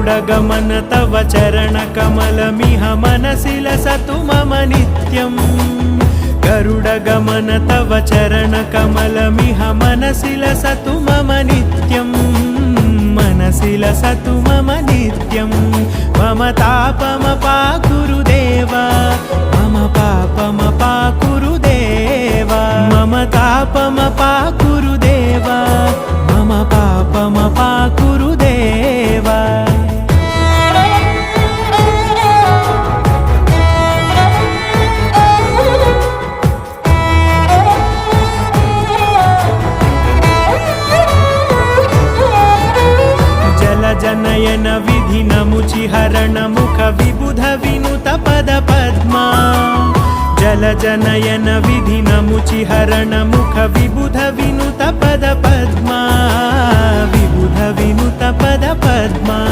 गरुडगमन तव चरणकमलमिह मनसि लसतु मम नित्यम् गरुडगमन तव चरणकमलमिह मनसि लसतु मम नित्यम् मनसि लसतु मम नित्यम् मम तापमपाकुरु देवा मम पापमपाकुरु देवा मम तापमपाकुरु देवा मम पापमपाकुरु देवा जनयन विधिनमुचिहरण मुख विबुध विनुत पद पद्मा जल जनयन विधिनमुचिहरण मुख विबुध विनुत पद पद्मा विबुध विनुत पद पद्मा।